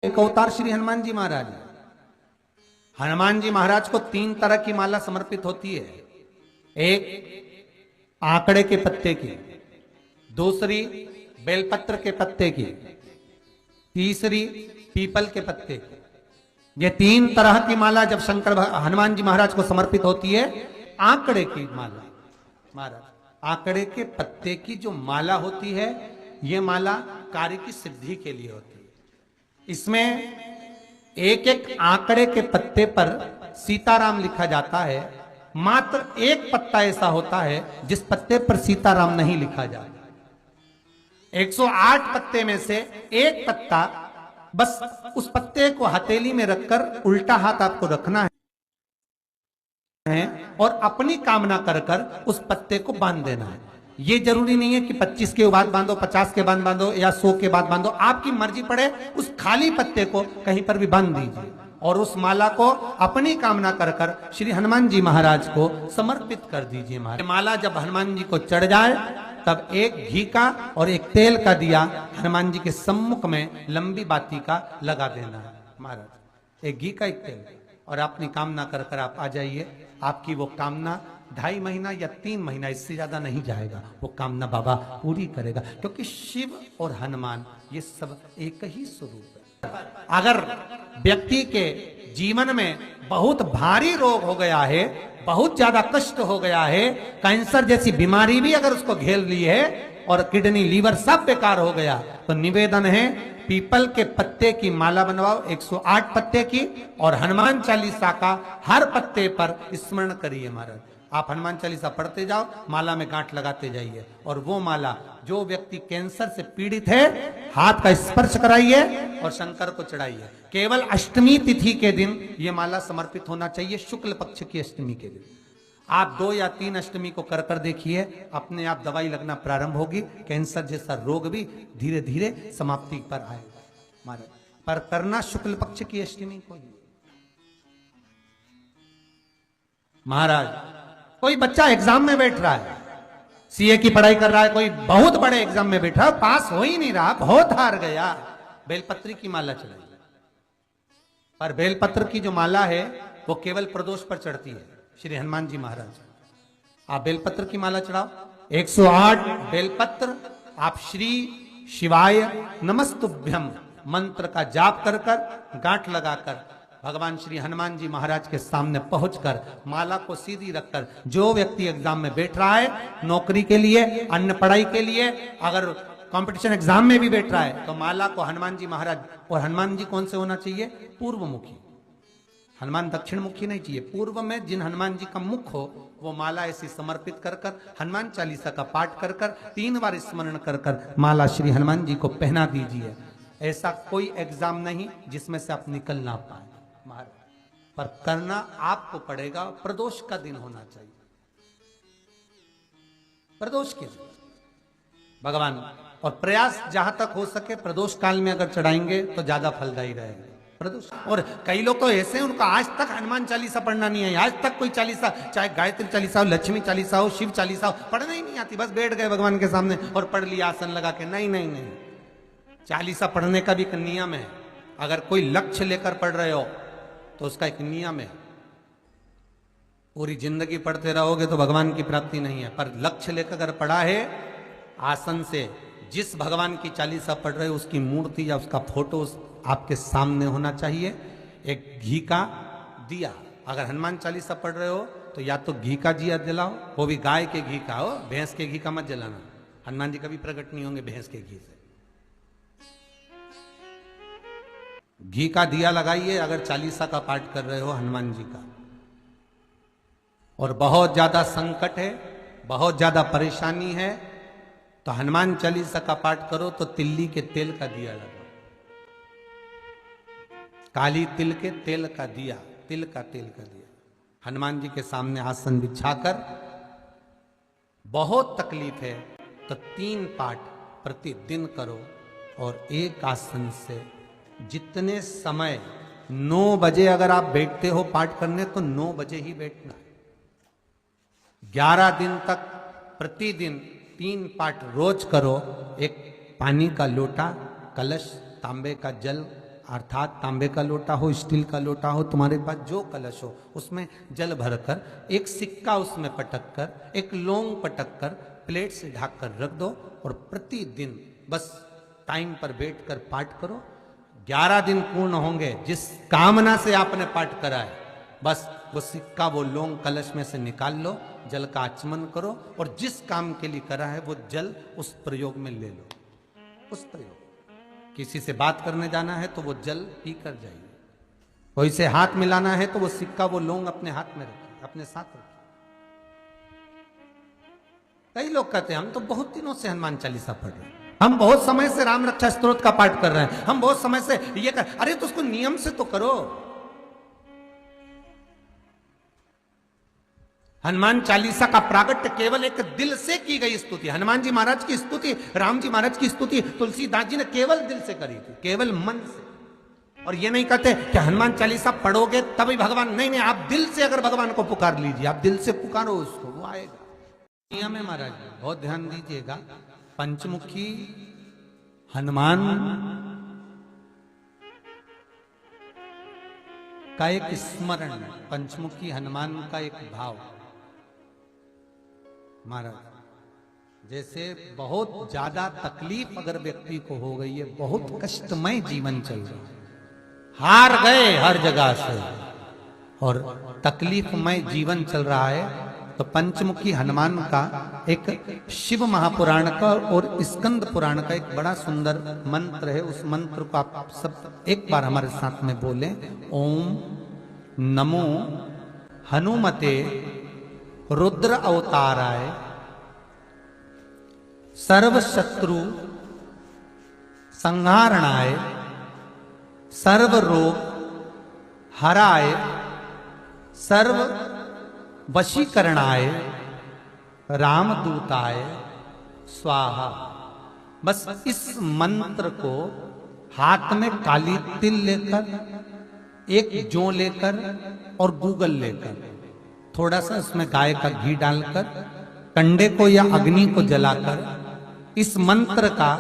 एक अवतार श्री हनुमान जी महाराज। हनुमान जी महाराज को 3 तरह की माला समर्पित होती है। एक आंकड़े के पत्ते की, दूसरी बेलपत्र के पत्ते की, तीसरी पीपल के पत्ते की। ये 3 तरह की माला जब हनुमान जी महाराज को समर्पित होती है। आंकड़े की माला, महाराज आंकड़े के पत्ते की जो माला होती है, ये माला कार्य की सिद्धि के लिए होती है। इसमें एक एक आंकड़े के पत्ते पर सीताराम लिखा जाता है। मात्र एक पत्ता ऐसा होता है जिस पत्ते पर सीताराम नहीं लिखा जाता। 108 पत्ते में से एक पत्ता, बस उस पत्ते को हथेली में रखकर उल्टा हाथ आपको रखना है और अपनी कामना कर कर उस पत्ते को बांध देना है। ये जरूरी नहीं है कि 25 के बाद बांधो, 50 के बाद बांधो या 100 के बाद बांधो, आपकी मर्जी पड़े। उस खाली पत्ते को कहीं पर भी बांध दीजिए और उस माला को अपनी कामना कर कर श्री हनुमान जी महाराज को समर्पित कर दीजिए। माला जब हनुमान जी को चढ़ जाए तब एक घी का और एक तेल का दिया हनुमान जी के सम्मुख में लंबी बाती का लगा देना है। महाराज एक घी का, एक तेल, और अपनी कामना कर कर आप आ जाइए। आपकी वो कामना 2.5 महीना या 3 महीना, इससे ज्यादा नहीं जाएगा, वो कामना बाबा पूरी करेगा। क्योंकि शिव और हनुमान ये सब एक ही स्वरूप है। अगर व्यक्ति के जीवन में बहुत भारी रोग हो गया है, बहुत ज्यादा कष्ट हो गया है, कैंसर जैसी बीमारी भी अगर उसको घेर ली है और किडनी लीवर सब बेकार हो गया, तो निवेदन है पीपल के पत्ते की माला बनवाओ, 108 पत्ते की, और हनुमान चालीसा का हर पत्ते पर स्मरण करिए। महाराज आप हनुमान चालीसा पढ़ते जाओ, माला में गांठ लगाते जाइए, और वो माला जो व्यक्ति कैंसर से पीड़ित है हाथ का स्पर्श कराइए और शंकर को चढ़ाइए। केवल अष्टमी तिथि के दिन ये माला समर्पित होना चाहिए, शुक्ल पक्ष की अष्टमी के दिन। आप 2 या 3 अष्टमी को कर कर देखिए, अपने आप दवाई लगना प्रारंभ होगी। कैंसर जैसा रोग भी धीरे धीरे समाप्ति पर आएगा। महाराज पर करना शुक्ल पक्ष की अष्टमी को ही। महाराज कोई बच्चा एग्जाम में बैठ रहा है, सीए की पढ़ाई कर रहा है, कोई बहुत बड़े एग्जाम में बैठा, पास हो ही नहीं रहा, बहुत हार गया, बेलपत्री की माला चढ़ाई। पर बेलपत्र की जो माला है वो केवल प्रदोष पर चढ़ती है। श्री हनुमान जी महाराज आप बेलपत्र की माला चढ़ाओ, 108 बेलपत्र आप श्री शिवाय नमस्तुभ्यम मंत्र का जाप कर कर गांठ लगाकर भगवान श्री हनुमान जी महाराज के सामने पहुंचकर माला को सीधी रखकर, जो व्यक्ति एग्जाम में बैठ रहा है, नौकरी के लिए, अन्य पढ़ाई के लिए, अगर कंपटीशन एग्जाम में भी बैठ रहा है, तो माला को हनुमान जी महाराज, और हनुमान जी कौन से होना चाहिए? पूर्वमुखी। हनुमान दक्षिण मुखी नहीं चाहिए, पूर्व में जिन हनुमान जी का मुख हो वो माला ऐसी समर्पित कर कर हनुमान चालीसा का पाठ कर कर 3 बार स्मरण कर कर माला श्री हनुमान जी को पहना दीजिए। ऐसा कोई एग्जाम नहीं जिसमें से आप निकल ना पाए महाराज, पर करना आपको पड़ेगा। प्रदोष का दिन होना चाहिए, प्रदोष के दिन भगवान, और प्रयास जहां तक हो सके प्रदोष काल में अगर चढ़ाएंगे तो ज्यादा फलदायी रहेगा प्रदोष। और कई लोग तो ऐसे हैं उनका आज तक हनुमान चालीसा पढ़ना नहीं है, आज तक कोई चालीसा, चाहे गायत्री चालीसा हो, लक्ष्मी चालीसा हो, शिव चालीसा हो, पढ़ना ही नहीं आती, बस बैठ गए भगवान के सामने और पढ़ लिया आसन लगा के। नहीं नहीं नहीं, चालीसा पढ़ने का भी एक नियम है। अगर कोई लक्ष्य लेकर पढ़ रहे हो तो उसका एक नियम है। पूरी जिंदगी पढ़ते रहोगे तो भगवान की प्राप्ति नहीं है, पर लक्ष्य लेकर अगर पढ़ा है, आसन से जिस भगवान की चालीसा पढ़ रहे हो उसकी मूर्ति या उसका फोटो आपके सामने होना चाहिए। एक घी का दिया, अगर हनुमान चालीसा पढ़ रहे हो तो या तो घी का दिया जलाओ, वो भी गाय के घी का हो, भैंस के घी का मत जलाना। हनुमान जी कभी प्रकट नहीं होंगे भैंस के घी से। घी का दिया लगाइए अगर चालीसा का पाठ कर रहे हो हनुमान जी का। और बहुत ज्यादा संकट है, बहुत ज्यादा परेशानी है, तो हनुमान चालीसा का पाठ करो तो तिल्ली के तेल का दिया लगाओ, काली तिल के तेल का दिया, तिल का तेल का दिया हनुमान जी के सामने आसन बिछाकर। बहुत तकलीफ है तो 3 पाठ प्रतिदिन करो, और एक आसन से जितने समय, 9 बजे अगर आप बैठते हो पाठ करने तो 9 बजे ही बैठना है। 11 दिन तक प्रतिदिन 3 पाठ रोज करो। एक पानी का लोटा, कलश, तांबे का जल अर्थात तांबे का लोटा हो, स्टील का लोटा हो, तुम्हारे पास जो कलश हो, उसमें जल भरकर एक सिक्का उसमें पटक कर, एक लौंग पटक कर प्लेट से ढक कर रख दो और प्रतिदिन बस टाइम पर बैठकर पाठ करो। 11 दिन पूर्ण होंगे, जिस कामना से आपने पाठ करा है, बस वो सिक्का, वो लौंग कलश में से निकाल लो, जल का आचमन करो और जिस काम के लिए करा है वो जल उस प्रयोग में ले लो। उस प्रयोग, किसी से बात करने जाना है तो वो जल पी कर जाइए, कोई से हाथ मिलाना है तो वो सिक्का, वो लौंग अपने हाथ में रखिए, अपने साथ रखिए। कई लोग कहते हैं हम तो बहुत दिनों से हनुमान चालीसा पढ़ रहे हैं, हम बहुत समय से राम रक्षा स्तोत्र का पाठ कर रहे हैं, हम बहुत समय से ये कर, अरे तो उसको नियम से तो करो। हनुमान चालीसा का प्रागट्य केवल एक दिल से की गई स्तुति। हनुमान जी महाराज की स्तुति, राम जी महाराज की स्तुति तुलसीदास जी ने केवल दिल से करी थी, केवल मन से। और ये नहीं कहते कि हनुमान चालीसा पढ़ोगे तभी भगवान, नहीं नहीं, आप दिल से अगर भगवान को पुकार लीजिए, आप दिल से पुकारो उसको, वो आएगा। नियम है महाराज, बहुत ध्यान दीजिएगा। पंचमुखी हनुमान का एक स्मरण, पंचमुखी हनुमान का एक भाव। महाराज जैसे बहुत ज्यादा तकलीफ अगर व्यक्ति को हो गई है, बहुत कष्टमय जीवन चल रहा है, हार गए हर जगह से और तकलीफमय जीवन चल रहा है, तो पंचमुखी हनुमान का एक शिव महापुराण का और स्कंद पुराण का एक बड़ा सुंदर मंत्र है। उस मंत्र को आप सब एक बार हमारे साथ में बोलें। ओम नमो हनुमते रुद्र अवताराय सर्व शत्रु संहारणाय सर्व रोग हराय सर्व वशीकरणाय रामदूताय स्वाहा। बस इस मंत्र को हाथ में काली तिल लेकर, एक जौ लेकर और गूगल लेकर, थोड़ा सा इसमें गाय का घी डालकर, कंडे को या अग्नि को जलाकर इस मंत्र का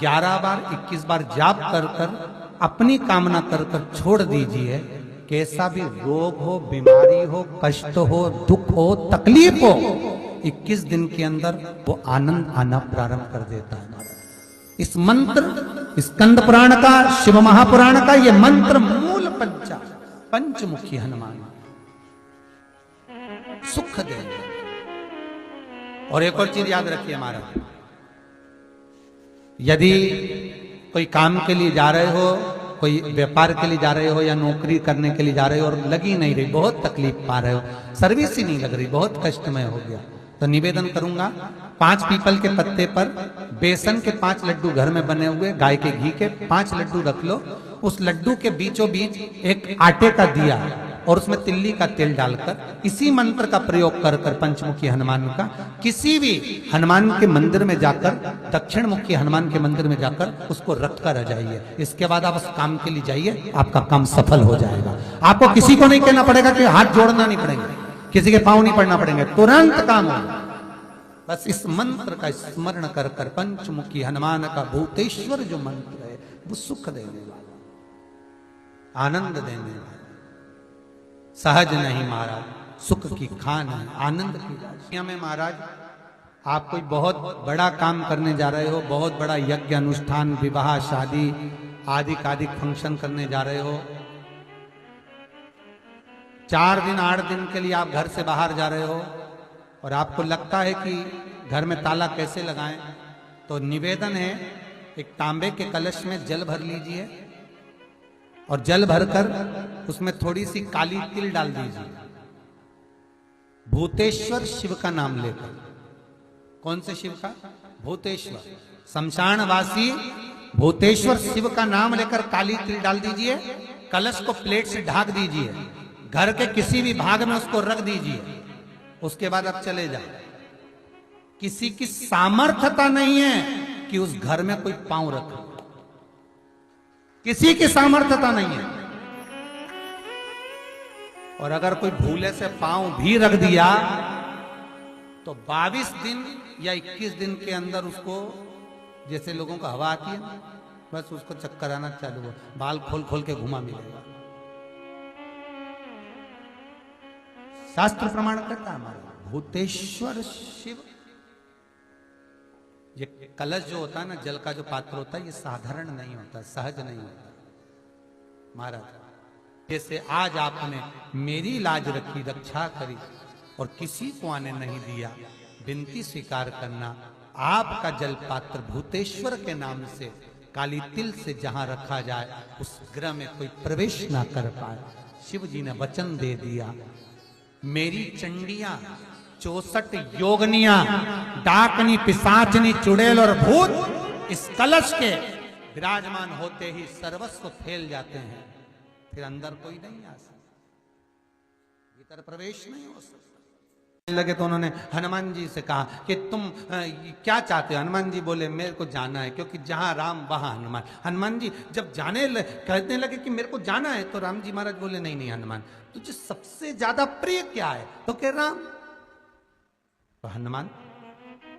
11 बार 21 बार जाप कर कर अपनी कामना कर कर छोड़ दीजिए। कैसा भी रोग हो, बीमारी हो, कष्ट हो, दुख हो, तकलीफ हो, 21 दिन के अंदर वो आनंद आना प्रारंभ कर देता है। इस मंत्र, स्कंद पुराण का, शिव महापुराण का ये मंत्र मूल पंचमुखी हनुमान सुख देंगे। और एक और चीज याद रखिए हमारा, यदि कोई काम के लिए जा रहे हो, कोई व्यापार के लिए जा रहे हो या नौकरी करने के लिए जा रहे हो और लगी नहीं रही, बहुत तकलीफ पा रहे हो, सर्विस ही नहीं लग रही, बहुत कष्टमय हो गया, तो निवेदन करूंगा 5 पीपल के पत्ते पर बेसन के 5 लड्डू घर में बने हुए, गाय के घी के 5 लड्डू रख लो। उस लड्डू के बीचों बीच एक आटे का दिया और उसमें तिल्ली का तेल डालकर इसी मंत्र का प्रयोग कर कर पंचमुखी हनुमान का किसी भी हनुमान के मंदिर में जाकर, दक्षिण मुखी हनुमान के मंदिर में जाकर उसको रख कर आ जाइए। इसके बाद आप उस काम के लिए जाइए, आपका काम सफल हो जाएगा। आपको किसी को नहीं कहना पड़ेगा कि हाथ जोड़ना नहीं पड़ेंगे, किसी के पांव नहीं पड़ना पड़ेंगे, तुरंत काम होगा। बस इस मंत्र का स्मरण कर कर पंचमुखी हनुमान का भूतेश्वर जो मंत्र है वो सुख देने वाला, आनंद देने वाला, सहज नहीं महाराज, सुख की खान है, आनंद की राशि में। महाराज आप कोई बहुत बड़ा काम करने जा रहे हो, बहुत बड़ा यज्ञ अनुष्ठान, विवाह, शादी आदि फंक्शन करने जा रहे हो, 4 दिन 8 दिन के लिए आप घर से बाहर जा रहे हो और आपको लगता है कि घर में ताला कैसे लगाएं, तो निवेदन है एक तांबे के कलश में जल भर लीजिए और जल भरकर उसमें थोड़ी सी काली तिल डाल दीजिए, भूतेश्वर शिव का नाम लेकर। कौन से शिव का? भूतेश्वर, शमशानवासी भूतेश्वर शिव का नाम लेकर काली तिल डाल दीजिए, कलश को प्लेट से ढक दीजिए, घर के किसी भी भाग में उसको रख दीजिए। उसके बाद आप चले जाओ। किसी की सामर्थ्यता नहीं है कि उस घर में कोई पांव रखे, किसी की सामर्थ्यता नहीं है। और अगर कोई भूले से पांव भी रख दिया तो 22 दिन या 21 दिन के अंदर उसको, जैसे लोगों को हवा आती है, बस उसको चक्कर आना चालू हो, बाल खोल खोल के घुमा मिलेगा। शास्त्र प्रमाण करता है हमारा भूतेश्वर शिव। ये कलश जो होता है ना, जल का जो पात्र होता है, ये साधारण नहीं होता, सहज नहीं होता महाराज। जैसे आज आपने मेरी लाज रखी, रक्षा करी और किसी को आने नहीं दिया, विनती स्वीकार करना। आपका जल पात्र भूतेश्वर के नाम से काली तिल से जहां रखा जाए, उस ग्रह में कोई प्रवेश ना कर पाए। शिव जी ने वचन दे दिया, मेरी चंडियां 64 योगनियां, डाकनी, पिशाचनी, चुड़ैल और भूत इस कलश के विराजमान होते ही सर्वस्व फैल जाते हैं, फिर अंदर कोई नहीं आ सकता, भीतर प्रवेश नहीं हो सकता। लगे तो उन्होंने हनुमान जी से कहा कि तुम क्या चाहते हो? हनुमान जी बोले मेरे को जाना है, क्योंकि जहां राम वहां हनुमान। हनुमान जी जब कहने लगे कि मेरे को जाना है, तो राम जी महाराज बोले नहीं नहीं हनुमान, तुझे सबसे ज्यादा प्रिय क्या है? तो कह राम। तो हनुमान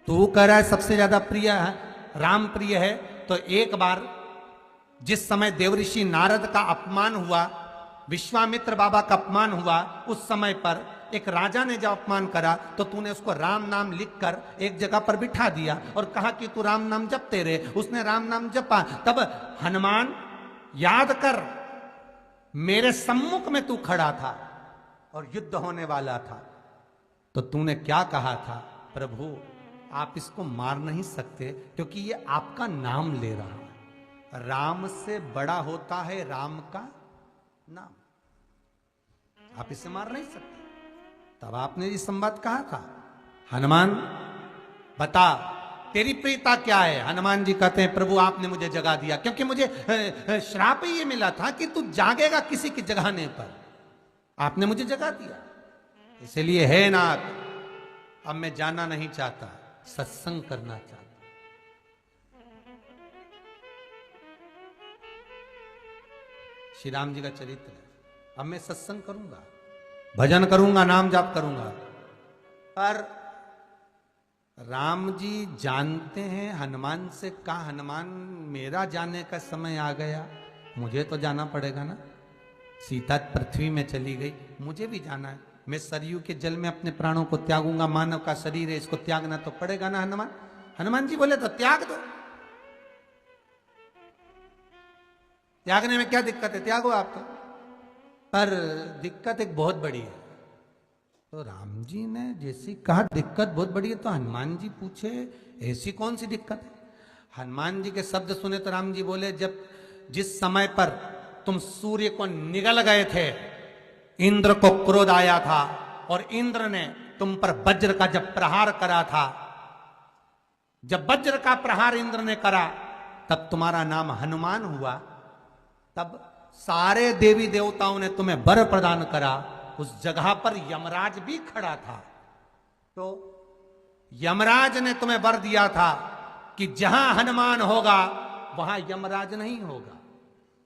तू कह रहा है सबसे ज्यादा प्रिय है राम प्रिय है, तो एक बार जिस समय देवऋषि नारद का अपमान हुआ, विश्वामित्र बाबा का अपमान हुआ, उस समय पर एक राजा ने जब अपमान करा, तो तूने उसको राम नाम लिखकर एक जगह पर बिठा दिया और कहा कि तू राम नाम जपते रहे। उसने राम नाम जपा। तब हनुमान याद कर, मेरे सम्मुख में तू खड़ा था और युद्ध होने वाला था, तो तूने क्या कहा था? प्रभु आप इसको मार नहीं सकते, क्योंकि ये आपका नाम ले रहा है। राम से बड़ा होता है राम का नाम, आप इसे मार नहीं सकते। तब आपने ये संवाद कहा था, हनुमान बता तेरी प्रियता क्या है? हनुमान जी कहते हैं प्रभु आपने मुझे जगा दिया, क्योंकि मुझे श्राप ये मिला था कि तू जागेगा किसी की जगाने पर, आपने मुझे जगा दिया। इसलिए है नाथ, अब मैं जाना नहीं चाहता, सत्संग करना चाहता। श्री राम जी का चरित्र है, अब मैं सत्संग करूंगा, भजन करूंगा, नाम जाप करूंगा। पर राम जी जानते हैं हनुमान से कहा, हनुमान मेरा जाने का समय आ गया, मुझे तो जाना पड़ेगा ना। सीता पृथ्वी में चली गई, मुझे भी जाना है। मैं सरयू के जल में अपने प्राणों को त्यागूंगा, मानव का शरीर है, इसको त्यागना तो पड़ेगा ना हनुमान। हनुमान जी बोले तो त्याग दो, त्यागने में क्या दिक्कत है, त्यागो आप तो। पर दिक्कत एक बहुत बड़ी है। तो राम जी ने जैसी कहा दिक्कत बहुत बड़ी है, तो हनुमान जी पूछे ऐसी कौन सी दिक्कत है? हनुमान जी के शब्द सुने तो राम जी बोले, जब जिस समय पर तुम सूर्य को निगल गए थे, इंद्र को क्रोध आया था और इंद्र ने तुम पर वज्र का जब प्रहार करा था, जब वज्र का प्रहार इंद्र ने करा, तब तुम्हारा नाम हनुमान हुआ। तब सारे देवी देवताओं ने तुम्हें वर प्रदान करा। उस जगह पर यमराज भी खड़ा था, तो यमराज ने तुम्हें वर दिया था कि जहां हनुमान होगा वहां यमराज नहीं होगा।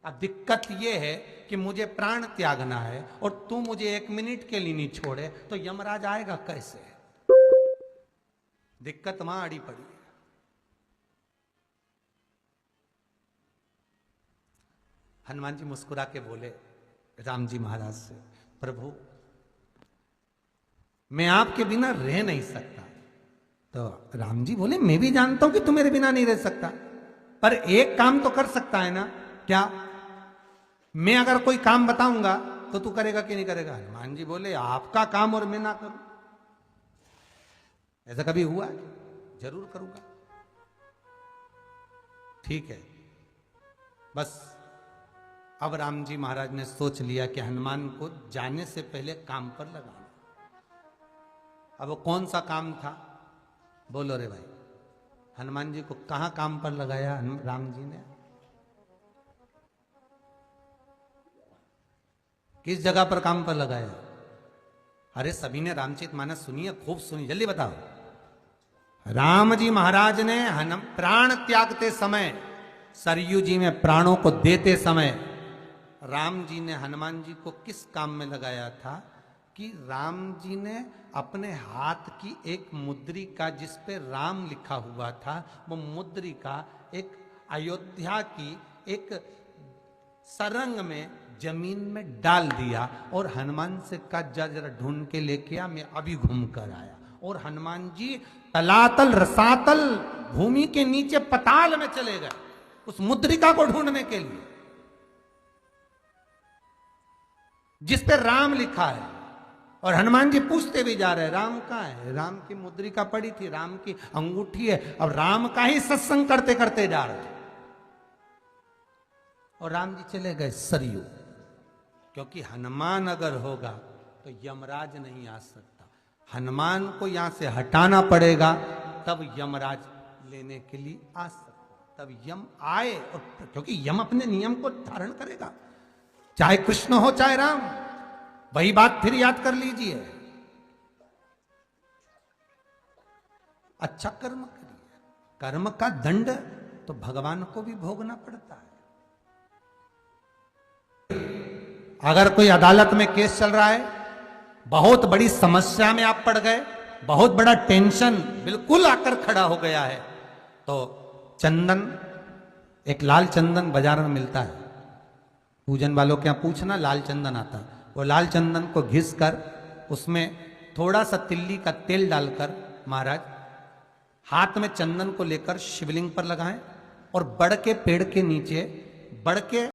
अब दिक्कत यह है कि मुझे प्राण त्यागना है और तू मुझे 1 मिनट के लिए नहीं छोड़े, तो यमराज आएगा कैसे? दिक्कत वहां अड़ी पड़ी है। हनुमान जी मुस्कुरा के बोले राम जी महाराज से, प्रभु मैं आपके बिना रह नहीं सकता। तो राम जी बोले, मैं भी जानता हूं कि तू मेरे बिना नहीं रह सकता, पर एक काम तो कर सकता है ना। क्या? मैं अगर कोई काम बताऊंगा तो तू करेगा कि नहीं करेगा? हनुमान जी बोले, आपका काम और मैं ना करूं, ऐसा कभी हुआ? जरूर करूंगा। ठीक है। बस अब राम जी महाराज ने सोच लिया कि हनुमान को जाने से पहले काम पर लगाना। अब वो कौन सा काम था? बोलो रे भाई। हनुमान जी को कहां काम पर लगाया राम जी ने? किस जगह पर काम पर लगाया? अरे सभी ने रामचरितमानस सुनी है, खूब सुनी, जल्दी बताओ। राम जी महाराज ने प्राण त्यागते समय, सरयू जी में प्राणों को देते समय, राम जी ने हनुमान जी को किस काम में लगाया था? कि राम जी ने अपने हाथ की एक मुद्रिका जिस पे राम लिखा हुआ था, वो मुद्रिका एक अयोध्या की एक सरंग में जमीन में डाल दिया और हनुमान से कहा जा जरा ढूंढ के लेके आ, मैं अभी घूम कर आया। और हनुमान जी तलातल रसातल भूमि के नीचे पताल में चले गए उस मुद्रिका को ढूंढने के लिए जिस पे राम लिखा है। और हनुमान जी पूछते भी जा रहे राम कहाँ है, राम की मुद्रिका पड़ी थी, राम की अंगूठी है। अब राम का ही सत्संग करते करते जा रहे थे और राम जी चले गए सरयू, क्योंकि हनुमान अगर होगा तो यमराज नहीं आ सकता। हनुमान को यहां से हटाना पड़ेगा तब यमराज लेने के लिए आ सकता, तब यम आए। और क्योंकि यम अपने नियम को धारण करेगा, चाहे कृष्ण हो चाहे राम। वही बात फिर याद कर लीजिए, अच्छा कर्म करिए, कर्म का दंड तो भगवान को भी भोगना पड़ता है। अगर कोई अदालत में केस चल रहा है, बहुत बड़ी समस्या में आप पड़ गए, बहुत बड़ा टेंशन बिल्कुल आकर खड़ा हो गया है, तो चंदन, एक लाल चंदन बाजार में मिलता है, पूजन वालों के यहां पूछना, लाल चंदन आता है। वो लाल चंदन को घिस कर उसमें थोड़ा सा तिल्ली का तेल डालकर महाराज हाथ में चंदन को लेकर शिवलिंग पर लगाएं और बड़ के पेड़ के नीचे, बड़ के